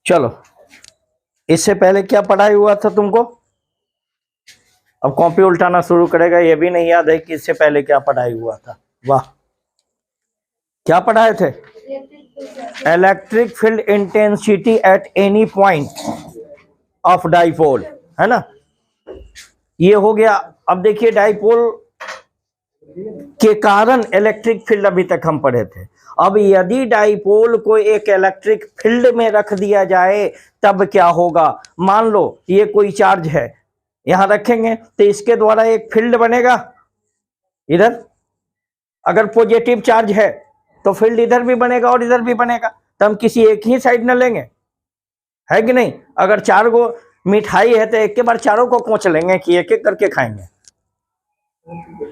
चलो, इससे पहले क्या पढ़ाई हुआ था तुमको? अब कॉपी उल्टाना शुरू करेगा, ये भी नहीं याद है कि इससे पहले क्या पढ़ाई हुआ था। वाह, क्या पढ़ाए थे? Electric field intensity at any point of dipole, है ना। ये हो गया। अब देखिए, डाइपोल के कारण इलेक्ट्रिक फील्ड अभी तक हम पढ़े थे। अब यदि डाइपोल को एक इलेक्ट्रिक फील्ड में रख दिया जाए तब क्या होगा? मान लो ये कोई चार्ज है, यहां रखेंगे तो इसके द्वारा एक फील्ड बनेगा इधर। अगर पॉजिटिव चार्ज है तो फील्ड इधर भी बनेगा और इधर भी बनेगा, तो हम किसी एक ही साइड न लेंगे, है कि नहीं? अगर 4 गो मिठाई है तो एक के बार चारों को कोच लेंगे कि एक एक करके खाएंगे?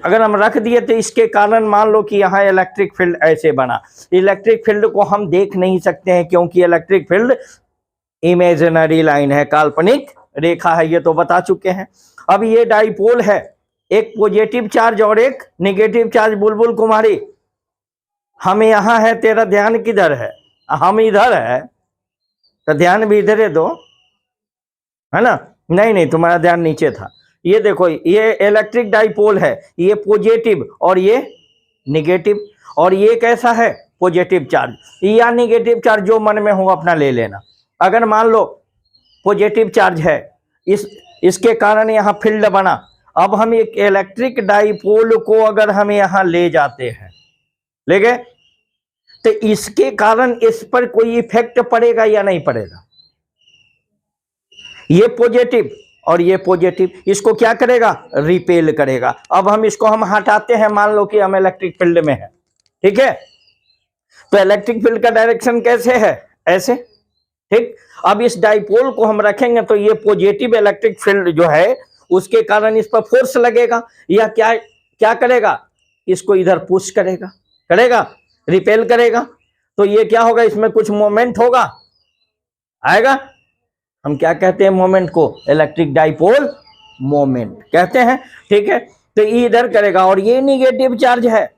अगर हम रख दिए तो इसके कारण मान लो कि यहाँ इलेक्ट्रिक फील्ड ऐसे बना। इलेक्ट्रिक फील्ड को हम देख नहीं सकते हैं क्योंकि इलेक्ट्रिक फील्ड इमेजिनरी लाइन है, काल्पनिक रेखा है, ये तो बता चुके हैं। अब ये डाइपोल है, एक पॉजिटिव चार्ज और एक नेगेटिव चार्ज। बुलबुल कुमारी, हम यहाँ है, तेरा ध्यान किधर है? हम इधर है तो ध्यान भी इधर है दो, है ना। नहीं, तुम्हारा ध्यान नीचे था। ये देखो, ये इलेक्ट्रिक डाइपोल है, ये पॉजिटिव और ये नेगेटिव। और ये कैसा है? पॉजिटिव चार्ज या नेगेटिव चार्ज, जो मन में हो अपना ले लेना। अगर मान लो पॉजिटिव चार्ज है, इसके कारण यहाँ फील्ड बना। अब हम एक इलेक्ट्रिक डाइपोल को अगर हम यहाँ ले जाते हैं, ले गए, तो इसके कारण इस पर कोई इफेक्ट पड़ेगा या नहीं पड़ेगा? ये पॉजिटिव और ये पॉजिटिव, इसको क्या करेगा? रिपेल करेगा। अब हम इसको हम हटाते हैं, मान लो कि हम इलेक्ट्रिक फील्ड में है, ठीक है। तो इलेक्ट्रिक फील्ड का डायरेक्शन कैसे है? ऐसे, ठीक। अब इस डाइपोल को हम रखेंगे तो ये पॉजिटिव इलेक्ट्रिक फील्ड जो है उसके कारण इस पर फोर्स लगेगा, या क्या करेगा? इसको इधर पुश करेगा, रिपेल करेगा। तो ये क्या होगा? इसमें कुछ मोमेंट होगा, आएगा। हम क्या कहते हैं मोमेंट को? इलेक्ट्रिक डाइपोल मोमेंट कहते हैं, ठीक है। तो ये इधर करेगा और ये निगेटिव चार्ज है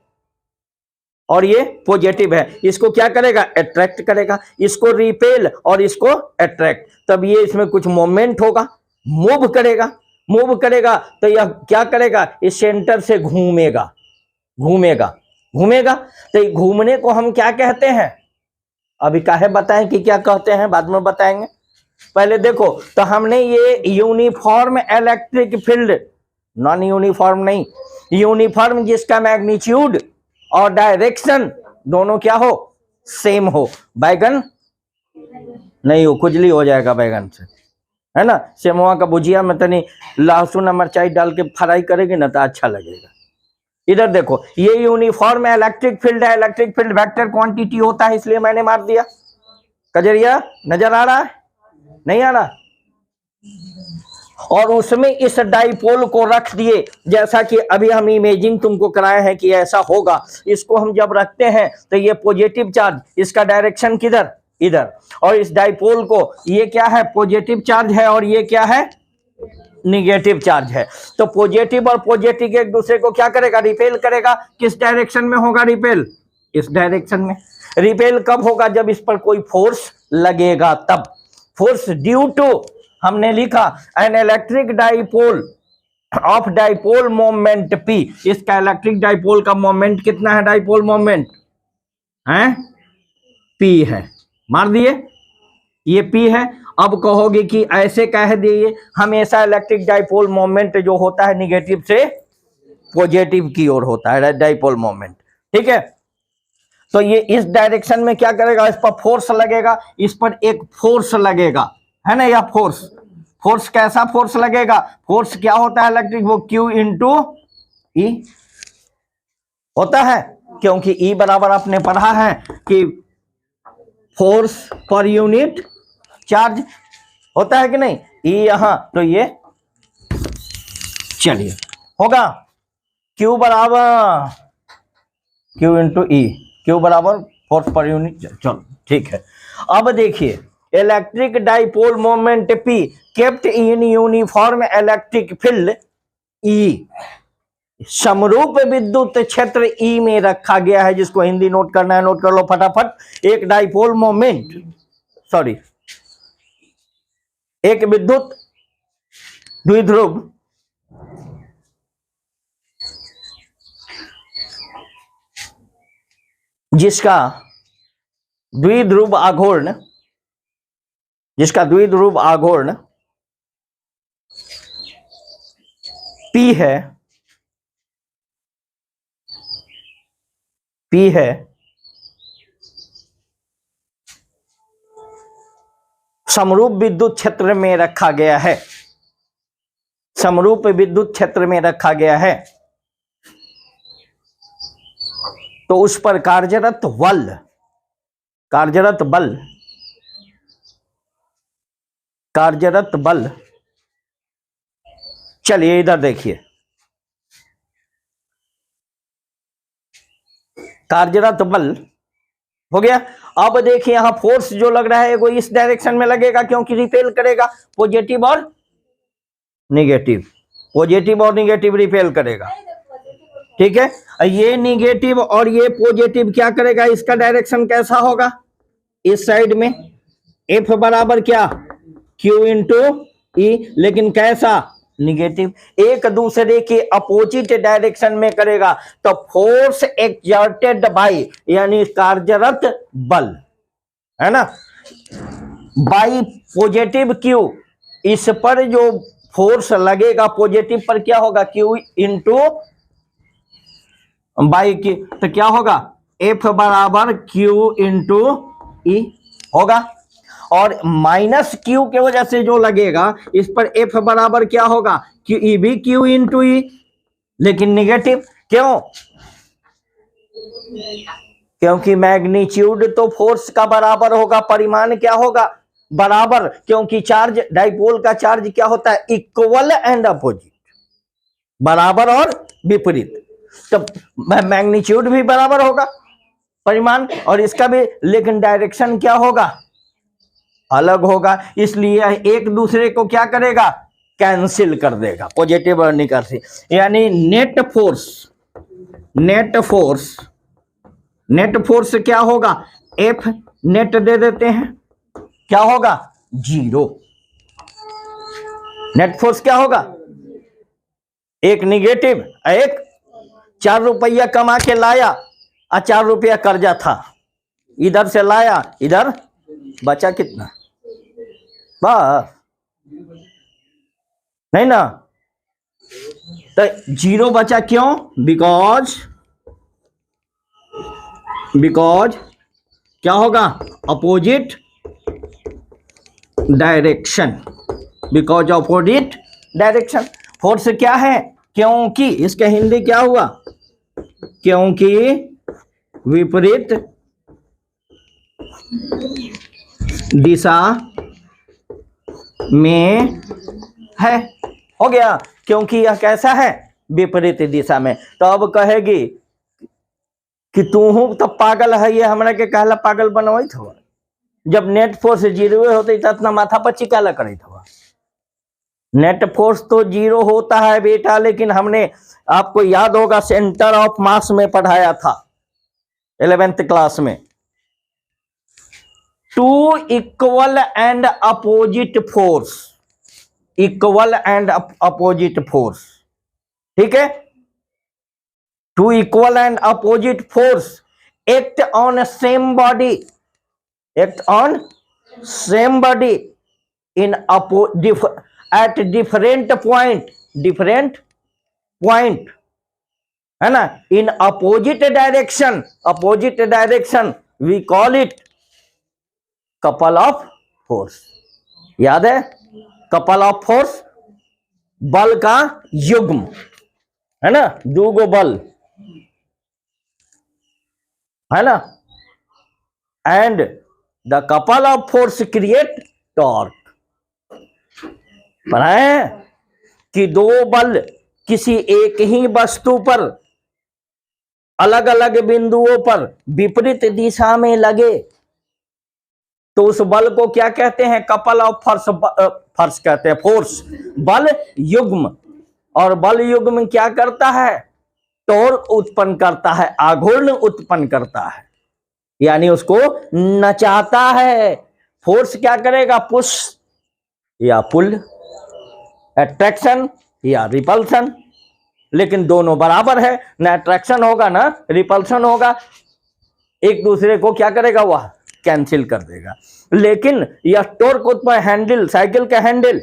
और ये पॉजिटिव है, इसको क्या करेगा? अट्रैक्ट करेगा। इसको रिपेल और इसको अट्रैक्ट, तब ये इसमें कुछ मोमेंट होगा, मूव करेगा। तो यह क्या करेगा? इस सेंटर से घूमेगा। तो घूमने को हम क्या कहते हैं? अभी काहे बताएं कि क्या कहते हैं, बाद में बताएंगे। पहले देखो, तो हमने ये uniform electric field, non uniform नहीं, यूनिफॉर्म जिसका मैग्नीट्यूड और डायरेक्शन दोनों क्या हो? सेम हो। बैगन नहीं हो, खुजली हो जाएगा बैगन से, है ना। सेमुआ का भुजिया में तनी लहसुन मिर्चाई डाल के फ्राई करेगी ना तो अच्छा लगेगा। इधर देखो, ये यूनिफॉर्म इलेक्ट्रिक फील्ड है। इलेक्ट्रिक फील्ड वेक्टर क्वांटिटी होता है, इसलिए मैंने मार दिया। कजरिया नजर आ रहा है? नहीं आ रहा? और उसमें इस डाइपोल को रख दिए, जैसा कि अभी हम इमेजिंग तुमको कराए हैं कि ऐसा होगा। इसको हम जब रखते हैं तो ये पॉजिटिव चार्ज, इसका डायरेक्शन किधर? इधर। और इस डाइपोल को, ये क्या है? पॉजिटिव चार्ज है और ये क्या है? निगेटिव चार्ज है। तो पॉजिटिव और पॉजिटिव एक दूसरे को क्या करेगा? रिपेल करेगा। किस डायरेक्शन में होगा रिपेल? इस डायरेक्शन में। रिपेल कब होगा? जब इस पर कोई फोर्स लगेगा तब। फोर्स ड्यू टू, हमने लिखा an electric dipole of dipole moment P। इसका इलेक्ट्रिक डाइपोल का मोमेंट कितना है? डाइपोल मोमेंट है P है, मार दिए, ये P है। अब कहोगे कि ऐसे कह दिए, हमेशा इलेक्ट्रिक डाइपोल मोमेंट जो होता है निगेटिव से पॉजिटिव की ओर होता है, डाइपोल मोमेंट, ठीक है। तो ये इस डायरेक्शन में क्या करेगा? इस पर फोर्स लगेगा, इस पर एक फोर्स लगेगा, है ना। या फोर्स कैसा फोर्स लगेगा? फोर्स क्या होता है इलेक्ट्रिक? वो Q इंटू E होता है, क्योंकि E बराबर आपने पढ़ा है कि फोर्स पर यूनिट चार्ज होता है कि नहीं। E यहां, तो ये चलिए होगा Q बराबर Q इंटू E, Q बराबर फोर्स पर यूनिट। चलो ठीक है। अब देखिए, electric dipole moment P kept in uniform electric field E, समरूप विद्युत क्षेत्र E में रखा गया है, जिसको हिंदी नोट करना है नोट कर लो फटाफट। एक डाइपोल मोमेंट, सॉरी एक विद्युत द्विध्रुव जिसका द्विध्रुव आघूर्ण P है समरूप विद्युत क्षेत्र में रखा गया है, समरूप विद्युत क्षेत्र में रखा गया है, तो उस पर कार्यरत बल चलिए इधर देखिए, कार्यरत बल हो गया। अब देखिए यहां फोर्स जो लग रहा है वो इस डायरेक्शन में लगेगा क्योंकि रिपेल करेगा, पॉजिटिव और निगेटिव, पॉजिटिव और निगेटिव रिपेल करेगा, ठीक है। ये निगेटिव और ये पॉजिटिव क्या करेगा, इसका डायरेक्शन कैसा होगा, इस साइड में F बराबर क्या Q इंटू E, लेकिन कैसा, निगेटिव, एक दूसरे के अपोजिट डायरेक्शन में करेगा, तो फोर्स एक्सर्टेड बाय यानी कार्यरत बल है ना, बाय पॉजिटिव Q, इस पर जो फोर्स लगेगा पॉजिटिव पर क्या होगा, Q इंटू बाई Q, तो क्या होगा F बराबर Q इंटू E होगा, और माइनस Q के वजह से जो लगेगा इस पर F बराबर क्या होगा, Q E भी Q इंटू E, लेकिन निगेटिव क्यों, क्योंकि मैग्नीट्यूड तो फोर्स का बराबर होगा, परिमाण क्या होगा बराबर, क्योंकि चार्ज डाइपोल का चार्ज क्या होता है, इक्वल एंड अपोजिट, बराबर और विपरीत, तो मैग्नीट्यूड भी बराबर होगा परिमाण और इसका भी, लेकिन डायरेक्शन क्या होगा, अलग होगा, इसलिए एक दूसरे को क्या करेगा, कैंसिल कर देगा, पॉजिटिव और निगेटिव, यानी नेट फोर्स क्या होगा, F नेट दे देते हैं, क्या होगा 0, नेट फोर्स क्या होगा, एक निगेटिव, एक 4 रुपया कमा के लाया और 4 रुपया कर्जा था, इधर से लाया, इधर बचा कितना, बस नहीं ना, तो 0 बचा क्यों, बिकॉज क्या होगा, opposite direction, because opposite direction, force क्या है, क्योंकि, इसका हिंदी क्या हुआ, क्योंकि विपरीत दिशा में है, हो गया, क्योंकि यह कैसा है, विपरीत दिशा में, तो अब कहेगी कि तू हूं तब पागल है, ये हमरा के कहला पागल बनवाई था, जब नेट फोर्स 0 होते तो इतना माथा पच्ची कहला करे था, नेट फोर्स तो 0 होता है बेटा, लेकिन हमने आपको याद होगा सेंटर ऑफ मास में पढ़ाया था 11th क्लास में, 2 इक्वल एंड अपोजिट फोर्स, ठीक है, 2 equal and opposite force act on same body in at different point है ना, in opposite direction we call it couple of force, याद है, कपल ऑफ फोर्स बल का युग्म है ना, 2 बल है ना, and the couple of force create torque, पढ़ाए कि 2 बल किसी एक ही वस्तु पर अलग अलग बिंदुओं पर विपरीत दिशा में लगे तो उस बल को क्या कहते हैं, कपल ऑफ फोर्स कहते हैं, फोर्स बल युग्म, और बल युग्म क्या करता है, टॉर्क उत्पन्न करता है, आघूर्ण उत्पन्न करता है, यानी उसको नचाता है, फोर्स क्या करेगा, पुश या पुल, अट्रैक्शन या रिपल्सन, लेकिन दोनों बराबर है, ना अट्रैक्शन होगा ना रिपल्सन होगा, एक दूसरे को क्या करेगा, वह कैंसिल कर देगा। लेकिन यह टॉर्क उत्पन्न, हैंडल, साइकिल का हैंडल,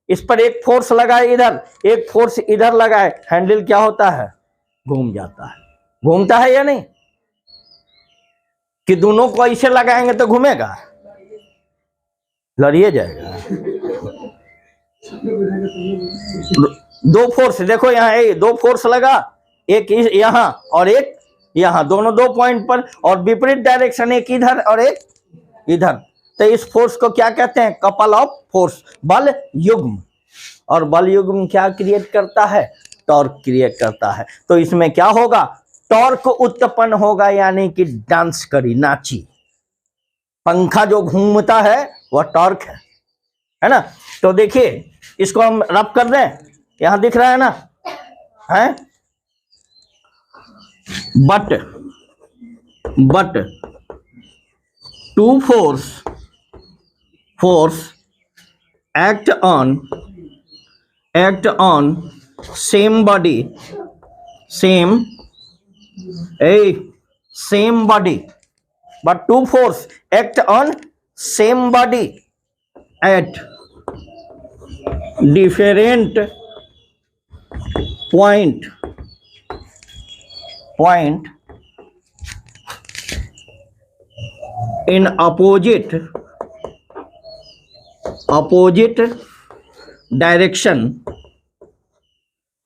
इस पर एक फोर्स लगाए इधर, एक फोर्स इधर लगाए, हैंडल क्या होता है, घूम जाता है। घूमता है या नहीं? कि दोनों को ऐसे लगाएंगे तो घूमेगा, लड़िए जाएगा। दो फोर्स देखो यहाँ, दो फोर्स लगा, एक यहाँ और एक यहाँ, दोनों दो पॉइंट पर, और विपरीत डायरेक्शन, एक इधर और एक इधर। तो इस फोर्स को क्या कहते हैं, कपल ऑफ फोर्स, बल युग्म। और बल युग्म क्या क्रिएट करता है, टॉर्क क्रिएट करता है। तो इसमें क्या होगा, टॉर्क उत्पन्न होगा, यानी कि डांस करी, नाची। पंखा जो घूमता है वह टॉर्क है ना। तो देखिए इसको हम रब कर दें, यहां दिख रहा है ना, है but two force act on same body, same body, but two force act on same body at different point in opposite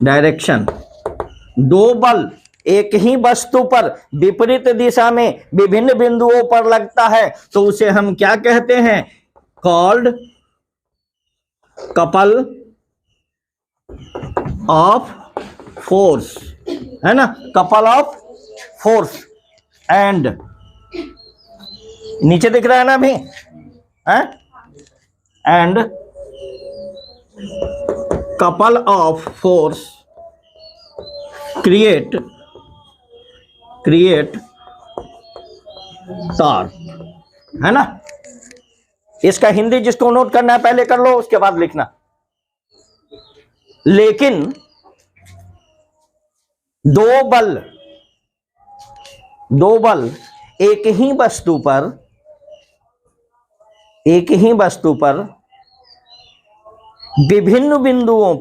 direction. दो बल एक ही वस्तु पर विपरीत दिशा में विभिन्न बिंदुओं पर लगता है तो उसे हम क्या कहते हैं, कॉल्ड कपल ऑफ फोर्स, है ना, कपल ऑफ फोर्स। एंड नीचे दिख रहा है ना अभी, and couple of force create torque, है ना। इसका हिंदी जिसको नोट करना है पहले कर लो, उसके बाद लिखना। लेकिन दो बल एक ही वस्तु पर विभिन्न बिंदुओं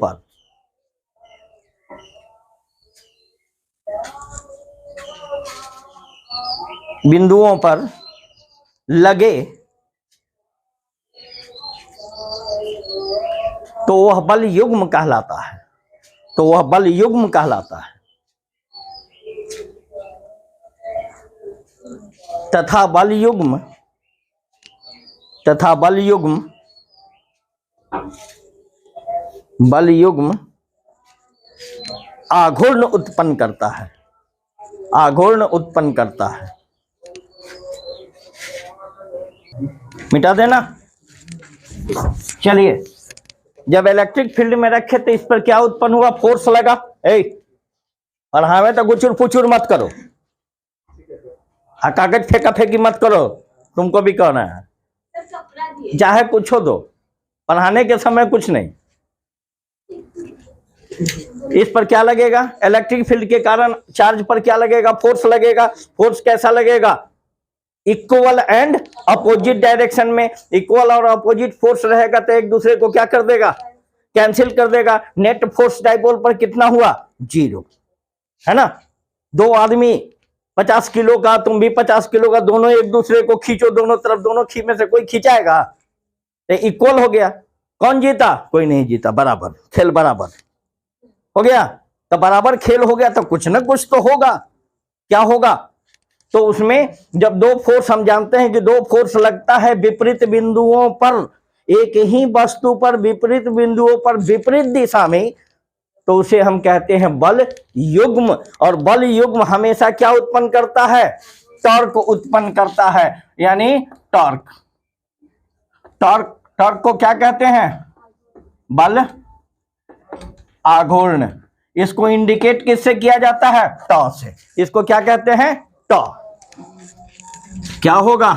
पर लगे तो वह बल युग्म कहलाता है। तथा बल युग्म आघूर्ण उत्पन्न करता है। मिटा देना। चलिए, जब इलेक्ट्रिक फील्ड में रखे तो इस पर क्या उत्पन्न हुआ, फोर्स लगा। और हमें तो गुचुर पुचुर मत करो, कागज फेंका फेंकी मत करो, तुमको भी कहना है, चाहे कुछ हो दो, पढ़ाने के समय कुछ नहीं। इस पर क्या लगेगा, इलेक्ट्रिक फील्ड के कारण चार्ज पर क्या लगेगा, फोर्स लगेगा। फोर्स कैसा लगेगा, इक्वल एंड अपोजिट डायरेक्शन में। इक्वल और अपोजिट फोर्स रहेगा तो एक दूसरे को क्या कर देगा, कैंसिल कर देगा। नेट फोर्स डाइपोल पर कितना हुआ, 0, है ना। दो आदमी 50 किलो का, तुम भी 50 किलो का, दोनों एक दूसरे को खींचो, दोनों तरफ, दोनों में से कोई खींचाएगा तो इक्वल हो गया। कौन जीता, कोई नहीं जीता, बराबर, खेल बराबर हो गया। तो बराबर खेल हो गया तो कुछ ना कुछ तो होगा। क्या होगा, तो उसमें जब दो फोर्स, हम जानते हैं कि दो फोर्स लगता है विपरीत बिंदुओं पर, एक ही वस्तु पर विपरीत बिंदुओं पर विपरीत दिशा में, तो उसे हम कहते हैं बल युग्म। और बल युग्म हमेशा क्या उत्पन्न करता है, टॉर्क उत्पन्न करता है, यानी टॉर्क को क्या कहते हैं, बल आघूर्ण। इसको इंडिकेट किससे किया जाता है, टॉ से। इसको क्या कहते हैं, टॉ। क्या होगा,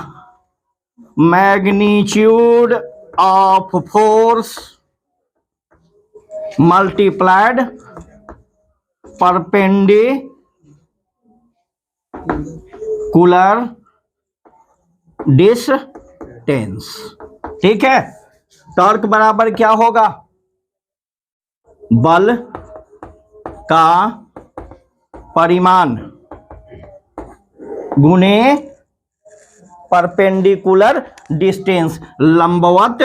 magnitude of force multiplied perpendicular distance. ठीक है, टॉर्क बराबर क्या होगा? बल का परिमाण गुणे परपेंडिकुलर डिस्टेंस, लंबवत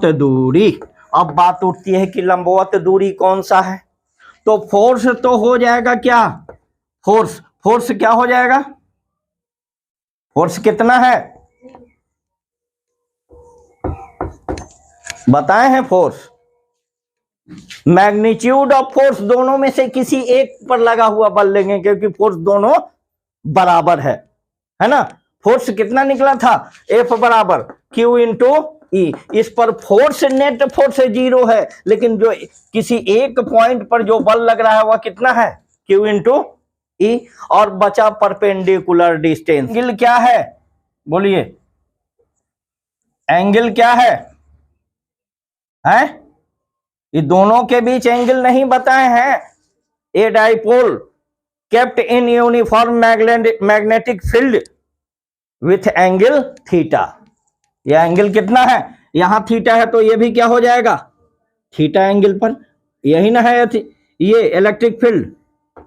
दूरी। अब बात उठती है कि लंबवत दूरी कौन सा है? तो फोर्स तो हो जाएगा क्या? फोर्स क्या हो जाएगा? फोर्स कितना है बताए हैं? फोर्स, मैग्नीट्यूड ऑफ फोर्स, दोनों में से किसी एक पर लगा हुआ बल लेंगे क्योंकि फोर्स दोनों बराबर है ना। फोर्स कितना निकला था? F बराबर Q इंटू ई। इस पर फोर्स, नेट फोर्स 0 है, लेकिन जो किसी एक पॉइंट पर जो बल लग रहा है वह कितना है? Q इंटू ई। और बचा परपेंडिकुलर डिस्टेंस। एंगल क्या है? बोलिए, एंगल क्या है? ये दोनों के बीच एंगल नहीं बताए हैं। A dipole kept in uniform magnetic field with angle theta. यह एंगल कितना है? यहां थीटा है तो ये भी क्या हो जाएगा? थीटा एंगल पर। यही ना है ये इलेक्ट्रिक फील्ड।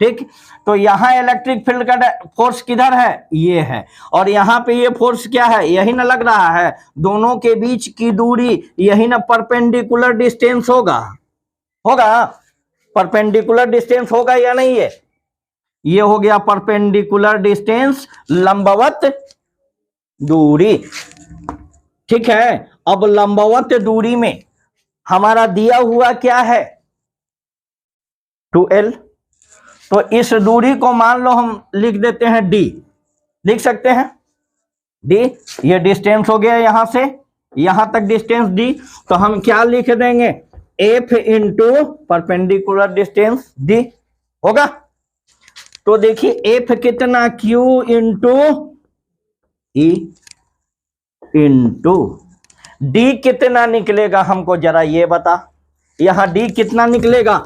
ठीक, तो यहां इलेक्ट्रिक फील्ड का फोर्स किधर है? ये है। और यहां पे ये फोर्स क्या है? यही ना लग रहा है। दोनों के बीच की दूरी यही ना परपेंडिकुलर डिस्टेंस होगा परपेंडिकुलर डिस्टेंस होगा या नहीं? ये हो गया परपेंडिकुलर डिस्टेंस, लंबवत दूरी। ठीक है, अब लंबवत दूरी में हमारा दिया हुआ क्या है? 2L। तो इस दूरी को मान लो हम लिख देते हैं D, लिख सकते हैं D। ये डिस्टेंस हो गया यहां से यहां तक डिस्टेंस D। तो हम क्या लिख देंगे? F into perpendicular distance D होगा। तो देखिए F कितना? Q into E into D कितना निकलेगा हमको जरा ये बता। यहां D कितना निकलेगा?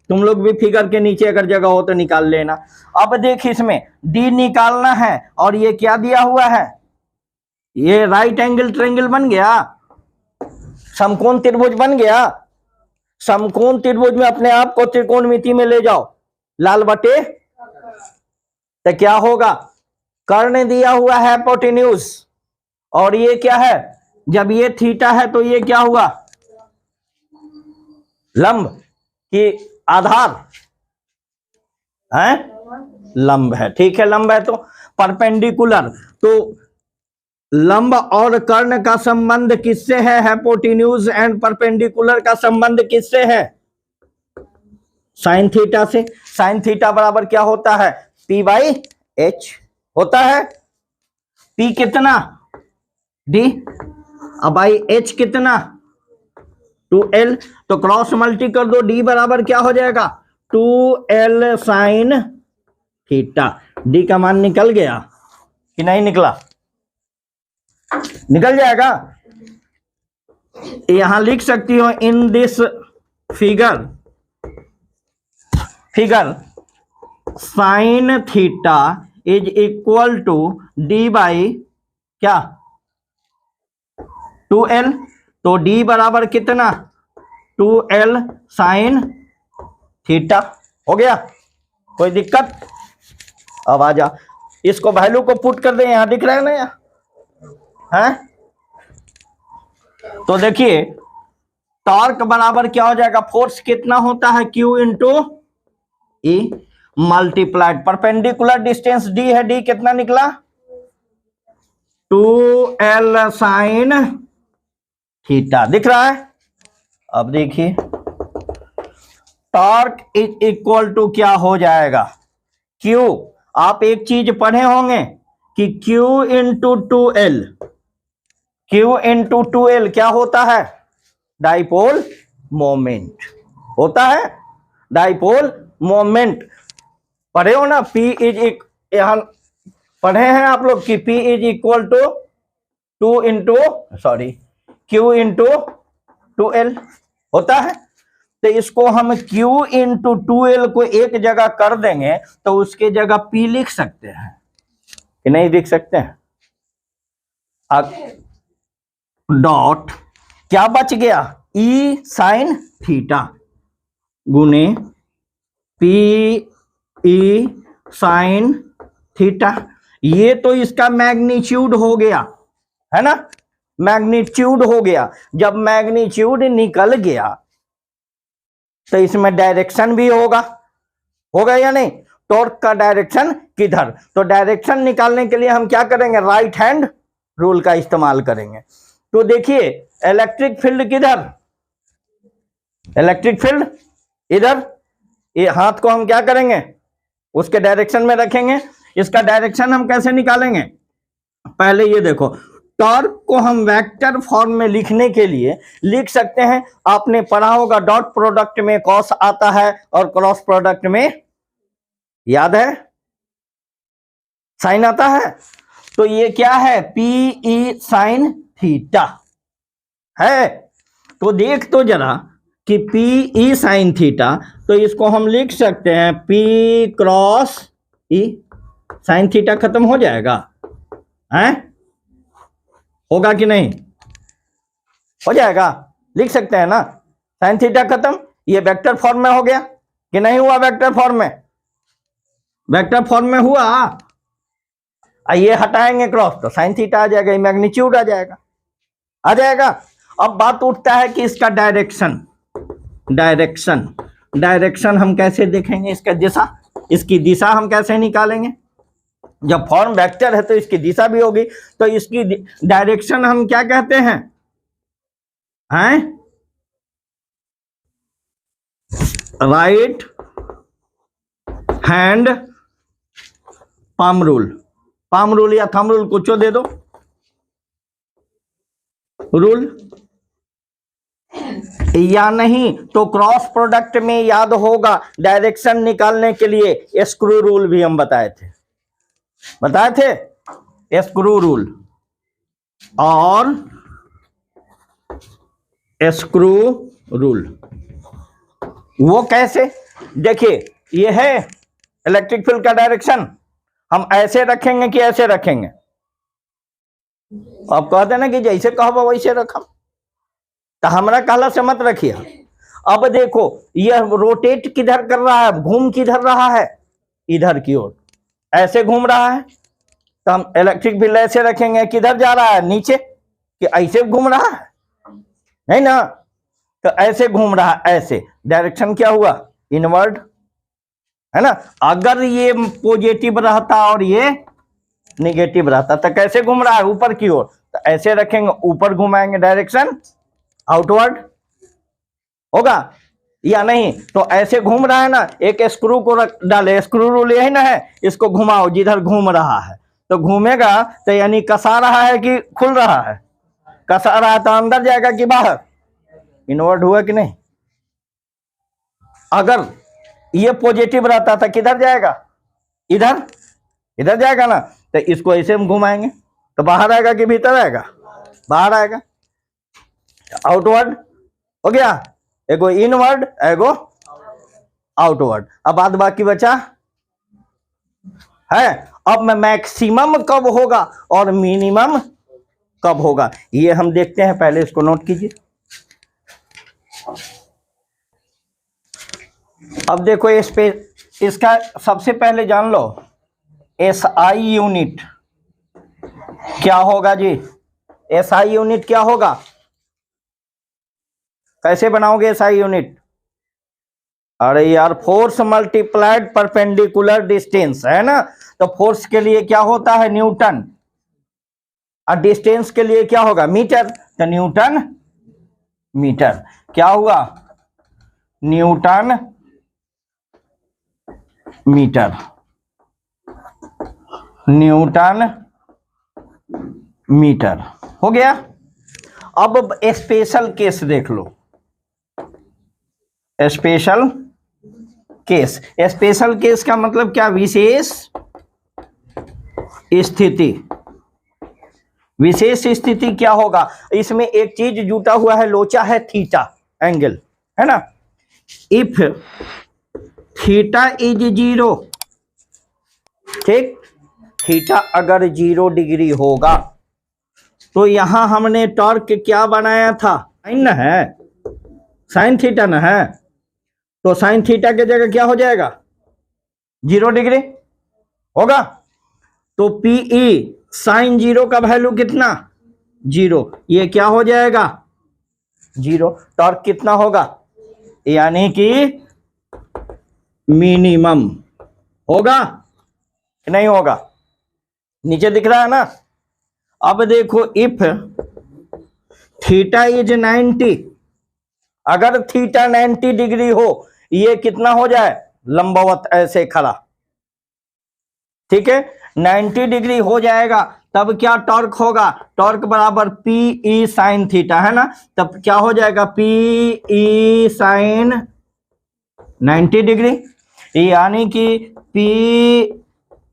तुम लोग भी फिगर के नीचे अगर जगह हो तो निकाल लेना। अब देख, इसमें D निकालना है और ये क्या दिया हुआ है? ये राइट एंगल ट्रायंगल बन गया, समकोण त्रिभुज बन गया। समकोण त्रिभुज में अपने आप को त्रिकोणमिति में ले जाओ, लाल बटे तो क्या होगा? कर्ण दिया हुआ है हाइपोटेन्यूज, और ये क्या है? जब ये थीटा है तो ये क्या हुआ? लंब की आधार है, लंब है। ठीक है, लंब है तो परपेंडिकुलर। तो लंब और कर्ण का संबंध किससे है? हाइपोटेन्यूज एंड परपेंडिकुलर का संबंध किससे है? साइन थीटा से। साइन थीटा बराबर क्या होता है? P बाई H होता है। P कितना? D। अब बाई H कितना? 2L। तो क्रॉस मल्टी कर दो, D बराबर क्या हो जाएगा? 2L sine theta. D का मान निकल गया कि नहीं निकला? निकल जाएगा। यहां लिख सकती हो, in this figure sine theta is equal to D by क्या? 2L। तो D बराबर कितना? 2L sine theta. हो गया, कोई दिक्कत? अब आ जा, इसको वैल्यू को पुट कर दे। यहां दिख रहा है ना यहाँ है? तो देखिए टॉर्क बराबर क्या हो जाएगा? फोर्स कितना होता है? Q into E multiplied perpendicular distance D है। D कितना निकला? 2L sine theta. दिख रहा है? अब देखिए टॉर्क इज इक्वल टू क्या हो जाएगा? Q। आप एक चीज पढ़े होंगे कि Q into 2L, Q into 2L क्या होता है? डाइपोल मोमेंट होता है। डाइपोल मोमेंट पढ़े हो ना? P इज यहां पढ़े हैं आप लोग कि P is equal to 2 into Q into 2L होता है। तो इसको हम Q इंटू 2L को एक जगह कर देंगे तो उसके जगह P लिख सकते हैं कि नहीं लिख सकते हैं। अब डॉट क्या बच गया, E साइन थीटा गुने P E साइन थीटा। ये तो इसका मैग्नीट्यूड हो गया है ना, मैग्नीट्यूड हो गया। जब मैग्नीट्यूड निकल गया तो इसमें डायरेक्शन भी होगा या नहीं। टॉर्क का डायरेक्शन किधर, तो डायरेक्शन निकालने के लिए हम क्या करेंगे, राइट हैंड रूल का इस्तेमाल करेंगे। तो देखिए इलेक्ट्रिक फील्ड किधर, इलेक्ट्रिक फील्ड इधर, ये हाथ को हम क्या करेंगे उसके डायरेक्शन में रखेंगे। इसका डायरेक्शन हम कैसे निकालेंगे, पहले ये देखो, टॉर्क को हम वेक्टर फॉर्म में लिखने के लिए लिख सकते हैं। आपने पढ़ा होगा डॉट प्रोडक्ट में कॉस आता है और क्रॉस प्रोडक्ट में याद है साइन आता है। तो ये क्या है, पी ई साइन थीटा है। तो देख तो जरा कि पी ई साइन थीटा, तो इसको हम लिख सकते हैं पी क्रॉस ई, साइन थीटा खत्म हो जाएगा है, होगा कि नहीं, हो जाएगा, लिख सकते हैं ना, साइन थीटा खत्म। ये वेक्टर फॉर्म में हो गया कि नहीं हुआ, वेक्टर फॉर्म में, वेक्टर फॉर्म में हुआ। ये हटाएंगे क्रॉस तो साइन थीटा आ जाएगा, मैग्नीट्यूड आ जाएगा। अब बात उठता है कि इसका डायरेक्शन हम कैसे देखेंगे, इसका दिशा, इसकी दिशा हम कैसे निकालेंगे। जब फॉर्म वेक्टर है तो इसकी दिशा भी होगी, तो इसकी डायरेक्शन हम क्या कहते हैं, राइट हैंड पाम रूल या थंब रूल, कुछ दे दो रूल, या नहीं तो क्रॉस प्रोडक्ट में याद होगा डायरेक्शन निकालने के लिए स्क्रू रूल भी हम बताए थे स्क्रू रूल और स्क्रू रूल। वो कैसे, देखिए ये है इलेक्ट्रिक फील्ड का डायरेक्शन, हम ऐसे रखेंगे कि ऐसे रखेंगे, आप कहते ना कि जैसे कहो वैसे रखा, तो हमारा कहला से मत रखिए। अब देखो यह रोटेट किधर कर रहा है, घूम किधर रहा है, इधर की ओर ऐसे घूम रहा है, तो हम इलेक्ट्रिक फील्ड ऐसे रखेंगे, किधर जा रहा है, नीचे, कि ऐसे घूम रहा है, नहीं ना, तो ऐसे घूम रहा है, ऐसे डायरेक्शन क्या हुआ, इनवर्ड है ना। अगर ये पॉजिटिव रहता और ये निगेटिव रहता तो कैसे घूम रहा है, ऊपर की ओर, तो ऐसे रखेंगे, ऊपर घुमाएंगे, डायरेक्शन आउटवर्ड होगा या नहीं। तो ऐसे घूम रहा है ना, एक स्क्रू को डाले, स्क्रू रूल यही ना है, इसको घुमाओ जिधर घूम रहा है, तो घूमेगा तो यानी कसा रहा है कि खुल रहा है, कसा रहा है तो अंदर जाएगा कि बाहर, इनवर्ड हुआ कि नहीं। अगर ये पॉजिटिव रहता था किधर जाएगा, इधर जाएगा ना, तो इसको ऐसे हम घुमाएंगे तो बाहर आएगा कि भीतर आएगा, बाहर आएगा, आउटवर्ड हो गया, एगो इनवर्ड एगो आउटवर्ड। अब बाद बाकी बचा है, अब मैं मैक्सिमम कब होगा और मिनिमम कब होगा ये हम देखते हैं, पहले इसको नोट कीजिए। अब देखो इसका सबसे पहले जान लो एसआई यूनिट क्या होगा जी, एसआई यूनिट क्या होगा, कैसे बनाओगे एसआई यूनिट, अरे यार फोर्स मल्टीप्लाइड परपेंडिकुलर डिस्टेंस है ना, तो फोर्स के लिए क्या होता है न्यूटन, और डिस्टेंस के लिए क्या होगा मीटर, तो न्यूटन मीटर, क्या हुआ न्यूटन मीटर, न्यूटन मीटर हो गया। अब स्पेशल केस देख लो, स्पेशल केस का मतलब क्या, विशेष स्थिति, विशेष स्थिति क्या होगा, इसमें एक चीज जुटा हुआ है, लोचा है थीटा एंगल, है ना। इफ थीटा इज 0, ठीक, थीटा अगर 0 डिग्री होगा तो यहां हमने टॉर्क क्या बनाया था, साइन ना है, साइन थीटा ना है, तो साइन थीटा की जगह क्या हो जाएगा, 0 डिग्री होगा। तो पीई साइन 0 का वैल्यू कितना, 0, ये क्या हो जाएगा 0। टॉर्क कितना होगा, यानी कि मिनिमम होगा कि नहीं होगा, नीचे दिख रहा है ना। अब देखो इफ थीटा इज 90, अगर थीटा 90 डिग्री हो, ये कितना हो जाए, लंबवत ऐसे खड़ा, ठीक है, 90 डिग्री हो जाएगा, तब क्या टॉर्क होगा, टॉर्क बराबर पी ई साइन थीटा, है ना। तब क्या हो जाएगा, पी ई साइन 90 डिग्री, यानी कि पी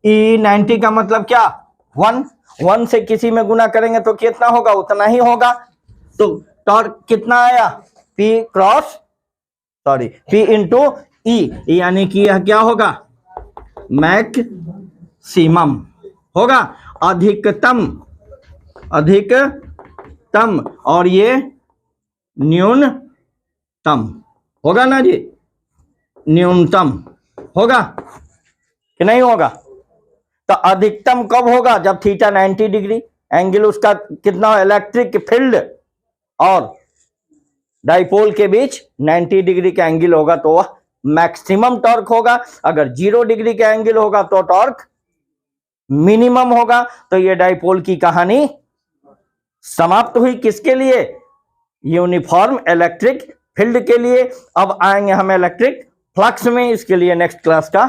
ई 90 का मतलब क्या, 1 से किसी में गुना करेंगे तो कितना होगा, उतना ही होगा। तो टॉर्क कितना आया, पी इंटू ई, यानी कि यह क्या होगा, मैक्सिमम होगा, अधिकतम, और ये न्यूनतम होगा ना जी, न्यूनतम होगा कि नहीं होगा। तो अधिकतम कब होगा, जब थीटा 90 डिग्री, एंगल उसका कितना, इलेक्ट्रिक फील्ड और डाइपोल के बीच 90 डिग्री का एंगल होगा तो वह मैक्सिमम टॉर्क होगा। अगर 0 डिग्री का एंगल होगा तो टॉर्क मिनिमम होगा। तो ये डाइपोल की कहानी समाप्त हुई, किसके लिए, यूनिफॉर्म इलेक्ट्रिक फील्ड के लिए। अब आएंगे हम इलेक्ट्रिक फ्लक्स में, इसके लिए नेक्स्ट क्लास का